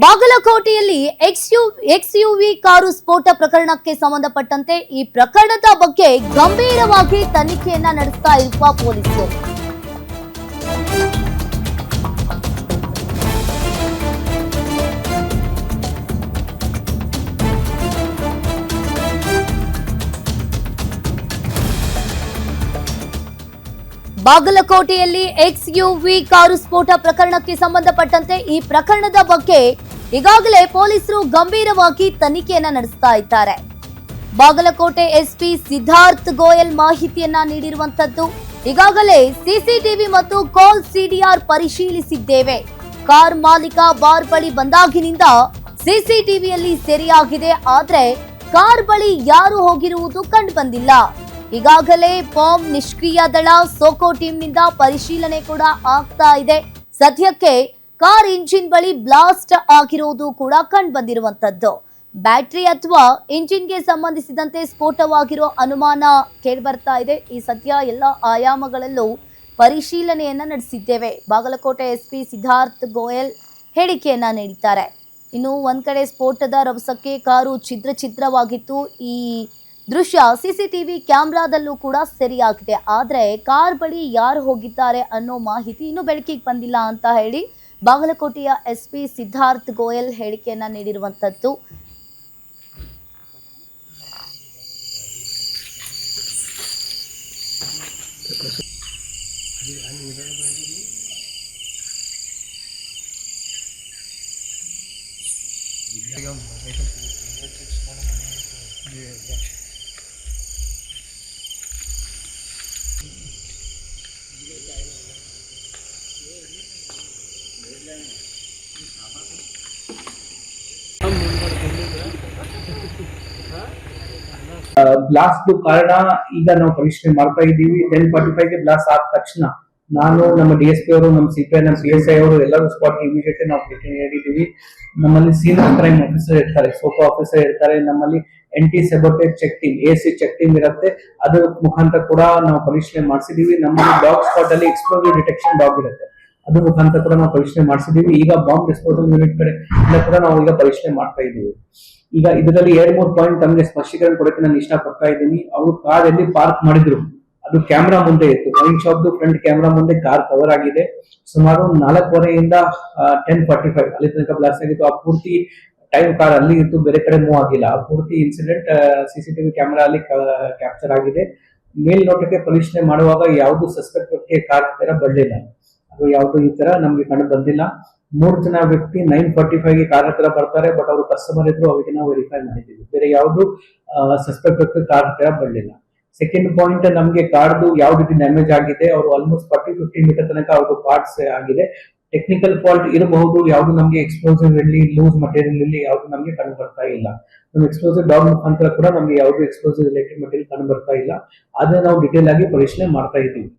ಬಾಗಲಕೋಟೆಯಲ್ಲಿ XUV car ಸ್ಫೋಟ ಪ್ರಕರಣಕ್ಕೆ ಸಂಬಂಧಪಟ್ಟಂತೆ ಈ ಪ್ರಕರಣದ ಬಗ್ಗೆ ಗಂಭೀರವಾಗಿ ತನಿಖೆಯನ್ನ ನಡೆಸ್ತಾ ಇರುವ ಪೊಲೀಸರು ಬಾಗಲಕೋಟೆಯಲ್ಲಿ ಎಕ್ಸ್ಯುವಿ ಕಾರು ಸ್ಫೋಟ ಪ್ರಕರಣಕ್ಕೆ ಸಂಬಂಧಪಟ್ಟಂತೆ ಈ ಪ್ರಕರಣದ ಬಗ್ಗೆ ಈಗಾಗಲೇ ಪೊಲೀಸರು ಗಂಭೀರವಾಗಿ ತನಿಖೆಯನ್ನ ನಡೆಸ್ತಾ ಇದ್ದಾರೆ. ಬಾಗಲಕೋಟೆ ಎಸ್ಪಿ ಸಿದ್ಧಾರ್ಥ್ ಗೋಯಲ್ ಮಾಹಿತಿಯನ್ನ ನೀಡಿರುವಂತದ್ದು. ಈಗಾಗಲೇ ಸಿಸಿಟಿವಿ ಮತ್ತು ಕಾಲ್ ಸಿಡಿಆರ್ ಪರಿಶೀಲಿಸಿದ್ದೇವೆ. ಕಾರ್ ಮಾಲೀಕ ಬಾರ್ ಬಳಿ ಬಂದಾಗಿನಿಂದ ಸಿಸಿಟಿವಿಯಲ್ಲಿ ಸೆರೆಯಾಗಿದೆ. ಆದ್ರೆ ಕಾರ್ ಬಳಿ ಯಾರು ಹೋಗಿರುವುದು ಕಂಡು ಬಂದಿಲ್ಲ. ಈಗಾಗಲೇ ಬಾಂಬ್ ನಿಷ್ಕ್ರಿಯ ದಳ ಸೋಕೋ ಟೀಮ್ನಿಂದ ಪರಿಶೀಲನೆ ಕೂಡ ಆಗ್ತಾ ಇದೆ. ಸದ್ಯಕ್ಕೆ ಕಾರ್ ಇಂಜಿನ್ ಬಳಿ ಬ್ಲಾಸ್ಟ್ ಆಗಿರುವುದು ಕೂಡ ಕಂಡು ಬಂದಿರುವಂತದ್ದು. ಬ್ಯಾಟರಿ ಅಥವಾ ಇಂಜಿನ್ಗೆ ಸಂಬಂಧಿಸಿದಂತೆ ಸ್ಫೋಟವಾಗಿರೋ ಅನುಮಾನ ಕೇಳಿಬರ್ತಾ ಇದೆ. ಈ ಸದ್ಯ ಎಲ್ಲ ಆಯಾಮಗಳಲ್ಲೂ ಪರಿಶೀಲನೆಯನ್ನ ನಡೆಸಿದ್ದೇವೆ. ಬಾಗಲಕೋಟೆ ಎಸ್ಪಿ ಸಿದ್ಧಾರ್ಥ್ ಗೋಯಲ್ ಹೇಳಿಕೆಯನ್ನ ನೀಡಿದ್ದಾರೆ. ಇನ್ನು ಒಂದ್ ಕಡೆ ಸ್ಫೋಟದ ರಭಸಕ್ಕೆ ಕಾರು ಛಿದ್ರವಾಗಿತ್ತು. ಈ ದೃಶ್ಯ ಸಿಸಿಟಿವಿ ಕ್ಯಾಮೆರಾದಲ್ಲೂ ಕೂಡ ಸೆರೆಯಾಗಿದೆ. ಆದ್ರೆ ಕಾರ್ ಬಳಿ ಯಾರು ಹೋಗಿದ್ದಾರೆ ಅನ್ನೋ ಮಾಹಿತಿ ಇನ್ನೂ ಬೆಳಕಿಗೆ ಬಂದಿಲ್ಲ ಅಂತ ಹೇಳಿ ಬಾಗಲಕೋಟೆಯ ಎಸ್ಪಿ ಸಿದ್ಧಾರ್ಥ್ ಗೋಯಲ್ ಹೇಳಿಕೆಯನ್ನ ನೀಡಿರುವಂತದ್ದು. ಬ್ಲಾಸ್ಟ್ ಕಾರಣ ಈಗ ನಾವು ಪರಿಶೀಲನೆ ಮಾಡ್ತಾ ಇದ್ದೀವಿ. 10:45 ಬ್ಲಾಸ್ಟ್ ಆದ ತಕ್ಷಣ ನಾನು, ನಮ್ಮ DSP ಅವರು, ನಮ್ಮ CPI, ನಮ್ಮ PSI ಅವರು ಎಲ್ಲರೂ ಸ್ಪಾಟ್ ಇಮಿಡಿಯೇಟ್ ನಾವು ಭೇಟಿ ನೀಡಿದ್ದೀವಿ. ನಮ್ಮಲ್ಲಿ ಸೀನಿಯರ್ ಕ್ರೈಮ್ ಆಫೀಸರ್ ಇರ್ತಾರೆ, ಸೋಕೋ ಆಫೀಸರ್ ಇರ್ತಾರೆ, ನಮ್ಮಲ್ಲಿ NT sabotage check team, AC check team ಇರುತ್ತೆ. ಅದ್ರ ಮುಖಾಂತರ ಕೂಡ ನಾವು ಪರಿಶೀಲನೆ ಮಾಡಿಸಿದೀವಿ. ನಮ್ಮಲ್ಲಿ ಡಾಗ್ ಸ್ಪಾಟ್ ಅಲ್ಲಿ ಎಕ್ಸ್ಪ್ಲೋಸಿವ್ ಡಿಟೆಕ್ಷನ್ ಡಾಗ್ ಇರುತ್ತೆ, ಅದ್ರ ಮುಖಾಂತರ ಕೂಡ ನಾವು ಪರಿಶೀಲನೆ ಮಾಡಿಸಿದೀವಿ. ಈಗ ಬಾಂಬ್ ಡಿಸ್ಪೋಸಲ್ ಯೂನಿಟ್ ಕಡೆ ಕೂಡ ನಾವು ಈಗ ಪರಿಶೀಲನೆ ಮಾಡ್ತಾ ಇದ್ದೀವಿ. ಈಗ ಇದರಲ್ಲಿ 2-3 ಪಾಯಿಂಟ್ ತಮಗೆ ಸ್ಪಷ್ಟೀಕರಣ ಕೊಡಕ್ಕೆ ನಾನು ಇಷ್ಟಪಡ್ತಾ ಇದ್ದೀನಿ. ಅವರು ಕಾರ್ ಎಲ್ಲಿ ಪಾರ್ಕ್ ಮಾಡಿದ್ರು ಅದು ಕ್ಯಾಮ್ರಾ ಮುಂದೆ ಇತ್ತು. ವೈನ್ ಶಾಪ್ ಫ್ರಂಟ್ ಕ್ಯಾಮ್ರಾ ಮುಂದೆ ಕಾರ್ ಕವರ್ ಆಗಿದೆ. ಸುಮಾರು 4:15 10:45 ಅಲ್ಲಿ ತನಕ ಬ್ಲಾಸ್ಟ್ ಆಗಿತ್ತು. ಆ ಪೂರ್ತಿ ಟೈಮ್ ಕಾರ್ ಅಲ್ಲಿ ಇತ್ತು, ಬೇರೆ ಕಡೆ ಮೂವ್ ಆಗಿಲ್ಲ. ಆ ಪೂರ್ತಿ ಇನ್ಸಿಡೆಂಟ್ ಸಿಸಿಟಿವಿ ಕ್ಯಾಮೆರಾ ಅಲ್ಲಿ ಕ್ಯಾಪ್ಚರ್ ಆಗಿದೆ. ಮೇಲ್ನೋಟಕ್ಕೆ ಪರಿಶೀಲನೆ ಮಾಡುವಾಗ ಯಾವ್ದು ಸಸ್ಪೆಕ್ಟ್ ವ್ಯಕ್ತಿ ಕಾರ್ ತರ ಬಂದಿಲ್ಲ, ಅದು ಯಾವ್ದು ಈ ತರ ನಮ್ಗೆ ಕಂಡು ಬಂದಿಲ್ಲ. 3 ಜನ ವ್ಯಕ್ತಿ 9:45 ಕಾರ್ ಹತ್ರ ಬರ್ತಾರೆ, ಬಟ್ ಅವರು ಕಸ್ಟಮರ್ ಇದ್ರು, ಅವರಿಗೆ ನಾವು ವೆರಿಫೈ ಮಾಡಿದ್ದೀವಿ. ಬೇರೆ ಯಾವ್ದು ಸಸ್ಪೆಕ್ಟ್ ವ್ಯಕ್ತಿ ಕಾರ್ ಹತ್ರ ಬಂದಿಲ್ಲ. ಸೆಕೆಂಡ್ ಪಾಯಿಂಟ್, ನಮ್ಗೆ ಕಾರ್ದು ಯಾವ ರೀತಿ ಡ್ಯಾಮೇಜ್ ಆಗಿದೆ, ಅವರು ಆಲ್ಮೋಸ್ಟ್ 40-50 ಮೀಟರ್ ತನಕ ಅವ್ರದ್ದು ಪಾರ್ಟ್ಸ್ ಆಗಿದೆ. ಟೆಕ್ನಿಕಲ್ ಫಾಲ್ಟ್ ಇರಬಹುದು, ಯಾವ್ದು ನಮ್ಗೆ ಎಕ್ಸ್ಪ್ಲೋಸಿವ್ ಇರಲಿ, ಲೂಸ್ ಮಟೀರಿಯಲ್ ಇಲ್ಲಿ ಯಾವ್ದು ನಮ್ಗೆ ಕಂಡು ಬರ್ತಾ ಇಲ್ಲ. ನಮ್ಮ ಎಕ್ಸ್ಪ್ಲೋಸಿವ್ ಡಾಗ್ ಮುಖಾಂತರ ಕೂಡ ನಮ್ಗೆ ಯಾವ್ದು ಎಕ್ಸ್ಪ್ಲೋಸಿವ್ ರಿಲೇಟೆಡ್ ಮಟೀರಿಯಲ್ ಕಂಡು ಬರ್ತಾ ಇಲ್ಲ. ಅದನ್ನ ನಾವು ಡಿಟೇಲ್ ಆಗಿ ಪರಿಶೀಲನೆ ಮಾಡ್ತಾ ಇದ್ದೀವಿ.